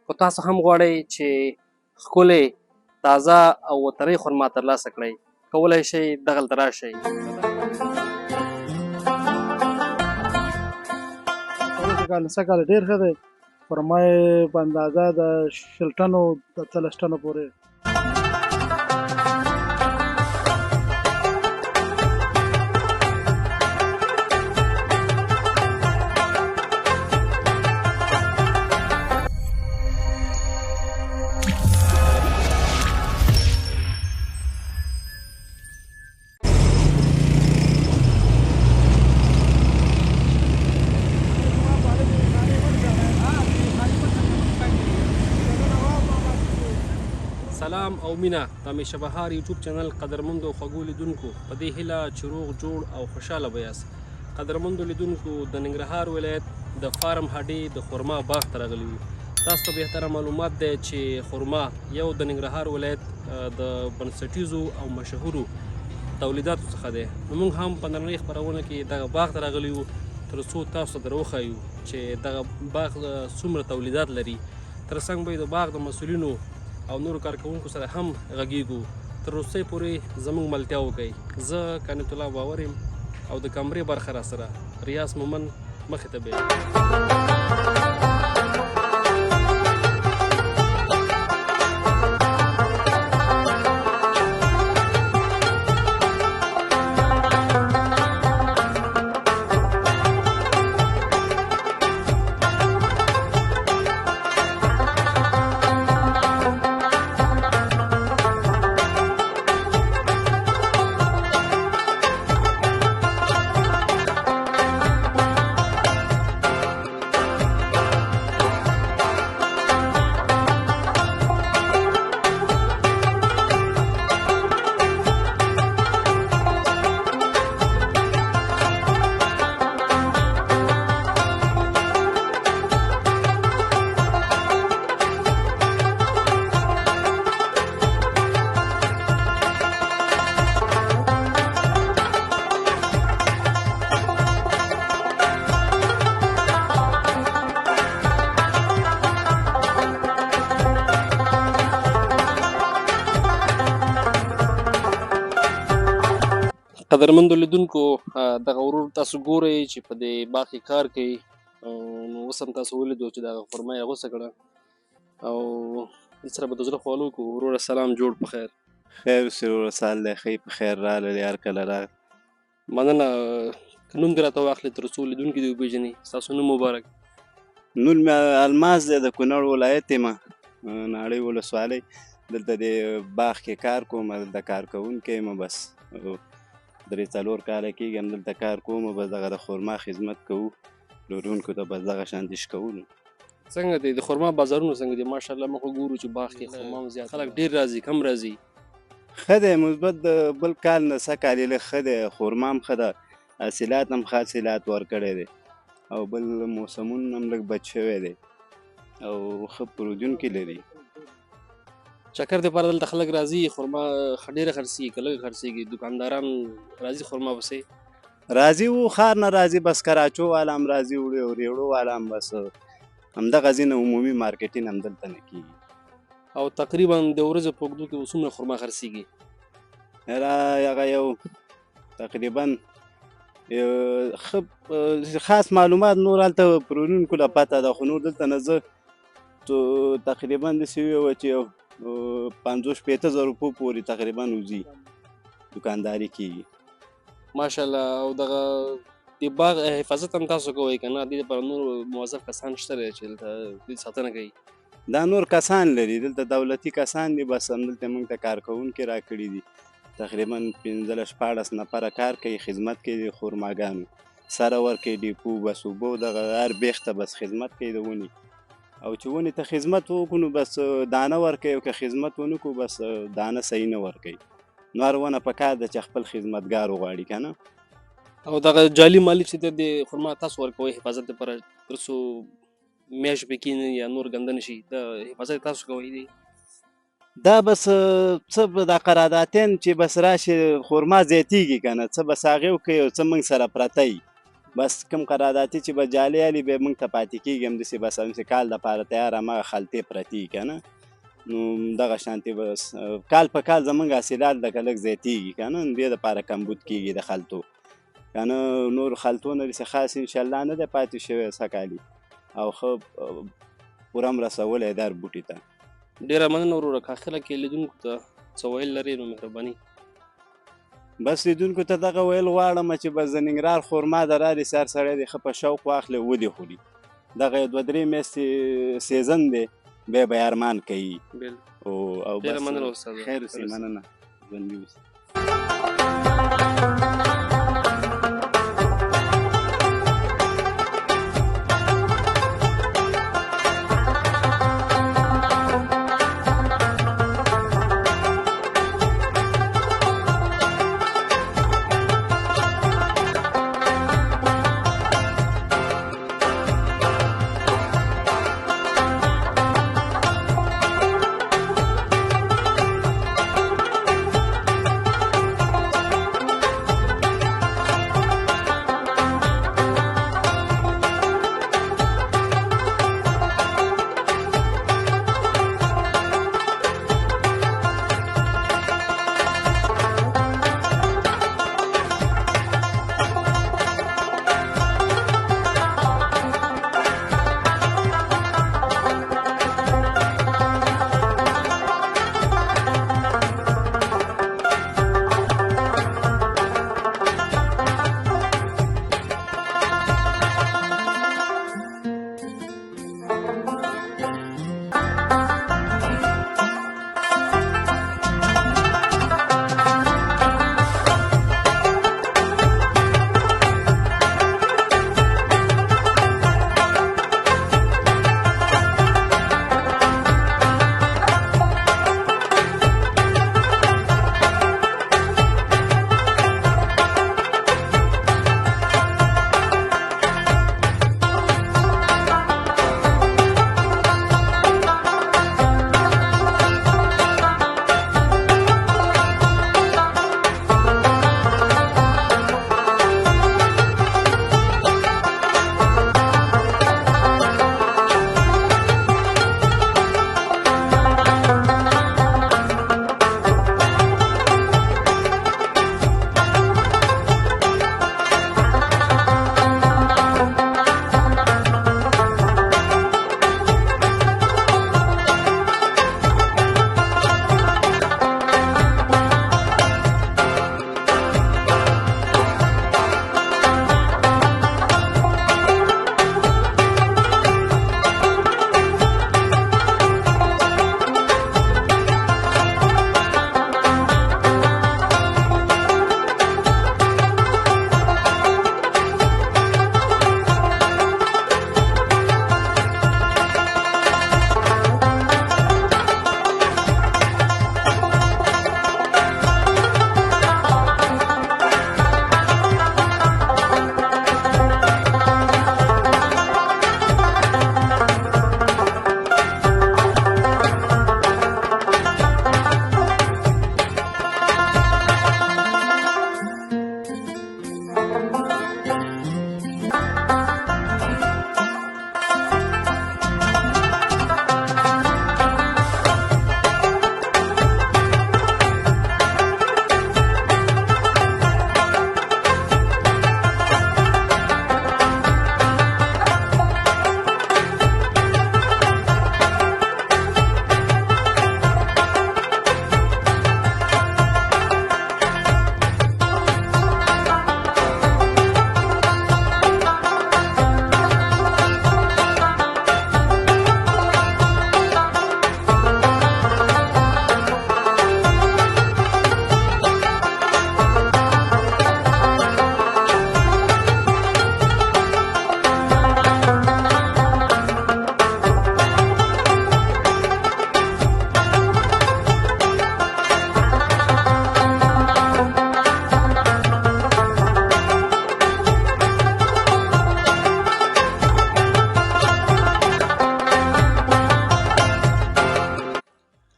خو تاسو هم غواړئ چې ښکلې تازه او وطنۍ خرما ترلاسه کړئ، کولی شئ دغلته راشئ. کال سږ کال ډېر ښه دی. خرما یې په اندازه د 20 ټنو 30 ټنو پورې. سلام او مینه د همیشه بهار یوټیوب چینل قدرمندو خوږو لیدونکو په دې هیله چې روغ جوړ او خوشحاله به یاست. قدرمندو لیدونکو د ننګرهار ولایت د فارم هډې د خرما باغ ته راغلي یو. تاسو ته بهتره معلومات دی چې خرما یو د ننګرهار ولایت د بنسټیزو او مشهورو تولیداتو څخه دی. نو موږ هم په نننۍ خپرونه کې دغه باغ ته راغلي یو تر څو تاسو ته در وښایو چې دغه باغ څومره تولیدات لري. تر څنګ به د باغ د مسؤلینو او نورو کارکوونکو سره هم غږیږو. تر وروستۍ پورې زموږ ملتیا وکړئ. زه کانت الله باور یم او د کمرې برخه را سره ریاض مومن مخې ته بیایي. قدرمندو لیدونکو دغه ورور تاسو ګورئ چې په دې باغ کې کار کوي. نو اوس هم تاسو ولیدو چې دغه خرما یې اغوسته کړه او سره به د زړه خواله وکړو. وروره سلام، جوړ په خیر. خیر اوسې وروره، سهال دی، ښه په خیر راغللې، هر کله راغلې. مننه. که نوم دې راته واخلې تر څو لیدونکي دې وپېژني. ستاسو نوم مبارک. نوم مې الماس دی، د کونړ ولایت یم، ناړۍ ولسوالۍ. دلته دې باغ کې کار کوم، دلته کار کوونکی یم. بس 3-4 کاله کېږي هم دلته کار کوم. بس دغه د خرما خدمت کوو، پلورونکو ته بس دغه شان دیش کوو. څنګه دی د خرما بازارونه څنګه دي؟ ماشاءالله موږ ګورو چې باغ کې خرما هم زیات خلک ډېر راځي، کم راځي؟ ښه دی، مثبت د بل کال نه څه کال یې لږ ښه دی. خرما هم ښه ده، حاصلات هم ښه حاصلات ورکړی دی او بل موسمونه هم لږ بچ شوی دی او ښه پرودونکي لري. چکر دپاره دلته خلک راځي، خرما ډېره خرڅېږي که لږه خرڅېږي؟ دکانداران راځي خرما پسې؟ راځي و، ښار نه راځي، بس کراچو والا هم راځي، ریوړو والا هم. بس همدغه ځینې عمومي مارکیټینګ هم دلته نه کېږي. او تقریبا د ورځې په اوږدو کې څومره خرما خرڅېږي؟ هغه یو تقریبا خاص معلومات نور هلته پرونونکو له پته ده، خو نور دلته نه زه تقریبا داسې وویه چې یو 50-60 زره روپو پورې تقریبا وځي دکانداري کېږي. ماشاءالله. او دغه د باغ حفاظت هم تاسو کوئ که نه؟ دې لپاره نور موظف کسان شته دی چې دلته دې ساتنه کوي؟ دا نور کسان لري، دلته دولتي کسان دي. بس همدلته موږ ته کارکوونکي راکړي دي، تقریبا 15-16 نفره کار کوي، خدمت کوي د خرماګانو، سره ورکوي ډیپو، بس اوبه دغه هر بیخ ته بس خدمت کوي د ونې. او چې ونې ته خدمت وکړو نو بس دانه ورکوي، او که خدمت ونه کړو بس دانه صحیح نه ورکوي. نو هر ونه پکار ده چې خپل خدمتګار وغواړي که نه. او دغه جعلي مالیک چې د خرما تاسو ورکوئ حفاظت لپاره تر څو میاشت پکې کېني یا نور ګنده نه شي، د حفاظت تاسو کوئ دی؟ دا بس څه د قراردادین چې بس راشي خرما زیاتېږي که نه، څه بس هغې وکوي او څه موږ سره پرته وي. بس کوم قراردادي چې به جالي علي بیا موږ ته پاتې کېږي همداسې بس همداسې کال دپاره تیار هماغه خلطې پرتې وي که نه نو دغه شانتې بس کال په کال زموږ حاصلات لکه لږ زیاتېږي که نه نو دې دپاره کمبود کېږي د خلطو که نه نور خلطو نه داسې خاص انشاءالله نه دی پاتې شوی سږکالي او ښه پوره هم رسولی در بوټي ته ډېره مننه وروره که اخره کې لیدونکو ته څه ویل لرې نو مهرباني بس لیدونکو ته دغه ویل غواړم چې بس د ننګرهار خرما د رالې سر سړی دی ښه په شوق واخلي ودې خوري دغه یو 2-3 میاشتې سیزن دی بیا به یې ارمان کوي او ډېره بس مننه استاده خیر اوسې مننه ژوندي اوسئ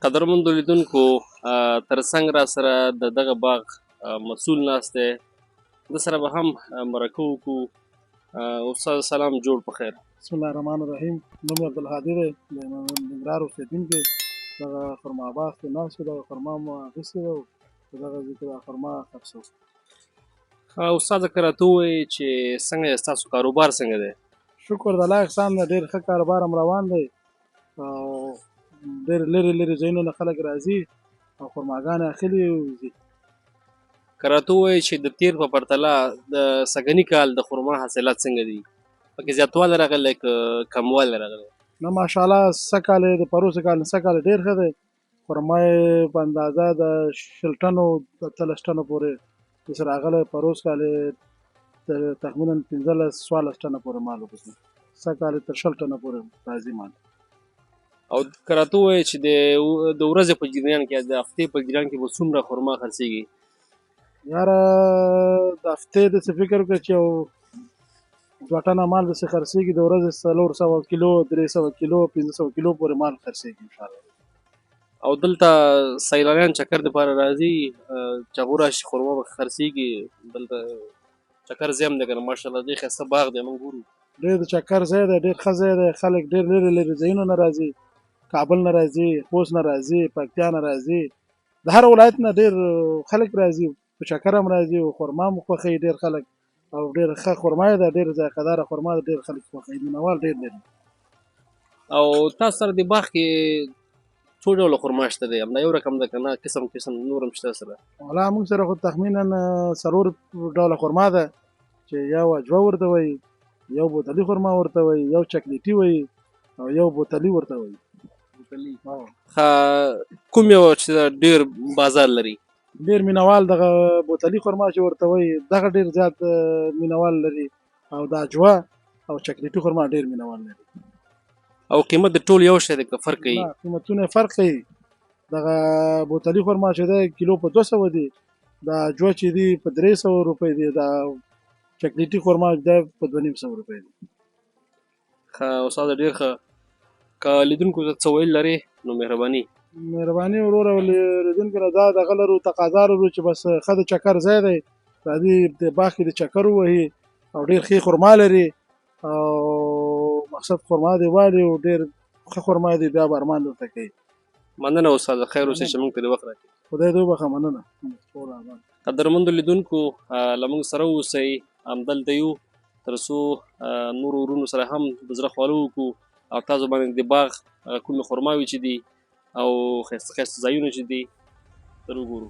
قدرمندو لیدونکو ترڅنګ را سره د دغه باغ مسؤل ناست دی، د سره به هم مرکه وکړو استاد سلام جوړ په خیر. بسم الله الرحمن الرحیم. نوم یې عبدالهادي دی، د ننګرهار اوسېدونکی. دغه خرما باغ کې ناست وو، دغه خرما مو اخیستې ده او په دغه ځای کې دا خرما خرڅوو. استاد که راته ووایې چې څنګه دی ستاسو کاروبار څنګه دی؟ شکر د الله احسان دی، ډېر ښه کاروبار هم روان دی او ډېر لرې لرې ځایونو نه خلک راځي او خرماګانې اخلي او ځي. که راته ووایې چې د تېر په پرتله د سږني کال د خرما حاصلات څنګه دي؟ پکې زیاتوالی راغلی که کموالی راغلی؟ نه ماشاءالله سږ کال یې د پروسږ کال نه سږ کال ډېر ښه دی. خرما یې په اندازه د 20 ټنو 13 ټنو پورې داسې راغلی. پروس کال یې تقریبا 15-14 ټنه پورې مال وکړو. سږ کال یې تر 20 ټنه پورې راځي مال. او که راته ووایې چې د ورځې په جریان کې د هفتې په جریان کې به څومره خرما خرڅېږي؟ یاره د هفتې داسې فکر وکړه چې یو 2 ټنه مال داسې خرڅېږي، د ورځې 400 کیلو 300 کیلو 500 کیلو پورې مال خرڅېږي انشاءالله. او دلته سیلانیان چکر دپاره راځي چې هغوی راشي خرما به خرڅېږي. دلته چکر ځای هم دی که نه ماشاءالله ډېر ښایسته باغ دی موږ ګورو. ډېر د چکر ځای دی، ډېر ښه ځای دی. خلک ډېر لرې لرې ځایونو نه راځي، کابل نه راځي، خوست نه راځي، پکتیا نه راځي، د هر ولایت نه ډېر خلک راځي، په چکر هم راځي او خرما هم خوښوي ډېر خلک او ډېر ښه خرما یې ده، ډېر ذایقه‌داره خرما ده، ډېر خلک خوښوي، مینهوال ډېر لري. او تاسو سره د باغ کې څو ډوله خرما شته دی؟ همدا یو رقم ده که نه قسم قسم نور هم شته سره؟ والا موږ سره خو تخمینا 4 ډوله خرما ده چې یو عجوه ورته وایي، یو بوتلي خرما ورته وایي، یو چاکلیټي وایي او یو بوتلي ورته وایي. کوم یو چې ډېر بازار لري؟ ډېر مینوال دغه بوتلي خرما چې ورته وایي دغه ډېر زیات مینوال لري او د عجوه او چاکلیټي خرما ډېر مینوال لري. او قیمت د ټول یو شی دی که فرق کوي؟ قیمتونه فرق کوي. دغه بوتلي خرما چې دی کیلو په 200 دی، د عجوه چې دی په 300 روپۍ دی، د چاکلیټي خرما دی په 250 روپۍ دی. ښه استاده ډېر ښه. که لیدونکو ته څه ویل لرې نو مهرباني وروره لیدونکو ته دا دغه لرو تقاضا لرو چې بس ښه د چکر ځای دی، راځي د باغ کې د چکر ووهي او ډېر ښې خرما لري او مقصد خرما دی والي او ډېر ښه خرما دی، بیا به ارمان درته کوي. مننه استاده، خیر اوسې چې موږ ته د وخت راکړې. خدای دې وبخښه، مننه. قدرمندو لیدونکو له موږ سره اوسئ، همدلته یو تر څو نورو ورونو سره هم د زړه خواله وکړو او تاسو باندې د باغ کومې خرماوې چې دي او ښایسته ښایسته ځایونه چې دي در وګورو.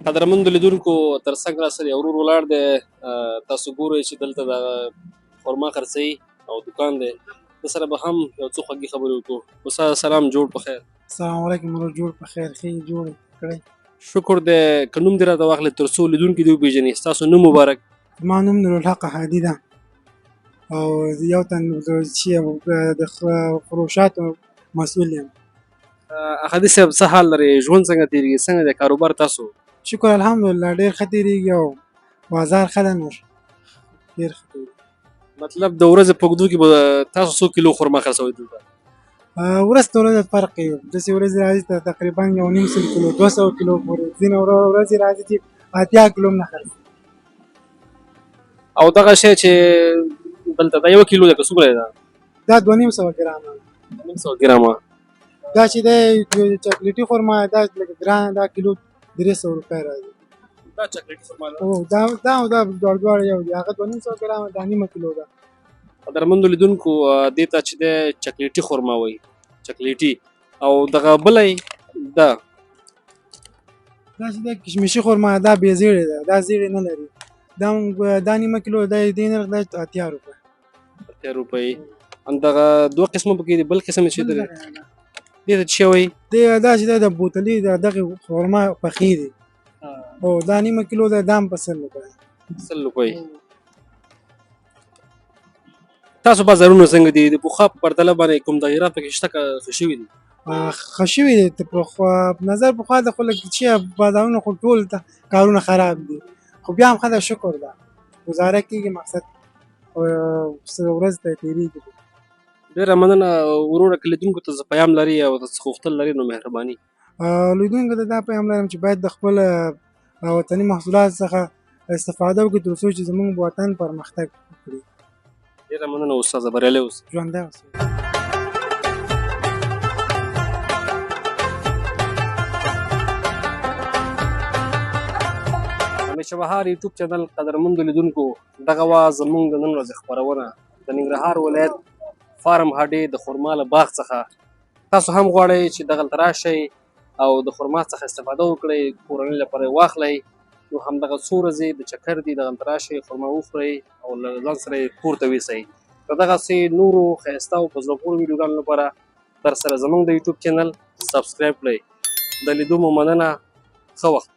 قدرمندو لیدونکو تر څنګ را سره یو ورور ولاړ دی تاسو ګورئ چې دلته د خرما خرڅوي او دکان دی د سره به هم یو څه خوږې خبرې وکړو. استاد سلام، جوړ په خیر. السلام علیکم ورور، جوړ په خیر، ښه یې جوړ کړی. شکر دی. که نوم دې راته واخلې تر څو لیدونکي دې وپېژني. ستاسو نوم مبارک. زما نوم نورالحق هادي ده او یو تن چې د فروشاتو مسؤل یم. هادي صاحب څه حال لري؟ ژوند څنګه تېرېږي؟ څنګه دی کاروبار تاسو؟ شکر الحمدلله ډېر ښه تېرېږي او بازار ښه ده نور ډېر ښه تېرېږي. مطلب د ورځې په اوږدو کې به تاسو څو کیلو خرما خرڅوئ دلته؟ ورځ ته ورځ فرق کوي. داسې ورځې راځي ته تقریبا 1.5 کیلو 200 کیلو پورې، ځینې ورځې راځي چې 80 کیلو هم نه خرڅ. او دغه شی چې دلته دا 1 کیلو دی که څومره دی دا؟ دا 2.5 ګرامه 200 ګرامه. دا چې دی چاکلیټي خرما دا لکه ګران، دا کیلو 300 روپۍ راځي. دا چاکلیټي خرما ده؟ او دا دواړه یو دي. هغه 2.5 ګرامه، دا 0.5 کیلو ده. قدرمندو لیدونکو دې ته چې دی چاکلیټي خرما وایي، چاکلیټي. او دغه بله ده دا چې دی کشمشي خرما، دا بې زیړې ده، دا زیړې نه لري. دا 0.5 کیلو دی، دې نرخ دی 80 روپۍ. 80 روپۍ. دغه دوه قسمه پکې دي. بل قسم چې دی دې ته څه وایي؟ دا چې دی د بوتلي دغه خرما پخې دي او دا 0.5 کیلو دی، دا هم په 100 روپۍ. 100 روپۍ. تاسو بازارونه څنګه دي؟ د پخوا په پرتله باندې کوم تغیرات پکې شته که ښه شوي دي؟ ښه شوي دي. نظر پخوا د خو لږ چې بازارونه خو ټول کارونه خراب دي، خو بیا هم ښه ده، شکر ده، ګزاره کېږي، مقصد ورځ ته تېرېږي. ډېره مننه وروره. که لیدونکو ته پیام لري او څه غوښتل لري نو مهرباني. لیدونکو ته دا پیام لرم چې باید د خپل وطني محصولاتو څخه استفاده وکړي تر څو چې زموږ وطن پرمختګ وکړي. ډېره مننه استاده، بریالی اوسئ. ژوندی اوسئ. همیشه بهار یوټیوب چینل قدرمندو لیدونکو، دغه وه زموږ د نن ورځې خپرونه د ننګرهار ولایت فارم هډې د خرما له باغ څخه. تاسو هم غواړئ چې دغلته راشئ او د خرما څخه استفاده وکړئ، کورنۍ لپاره یې واخلئ، نو همدغه څو ورځې د چکر دي، دغلته راشئ، خرما وخورئ او له ځان سره یې کور ته ویسئ. د دغسې نورو ښایسته او په زړه پورې ویډیوګانو لپاره در سره زموږ د یوټیوب چینل سبسکرایب کړئ. د لیدو مو مننه. ښه وخت.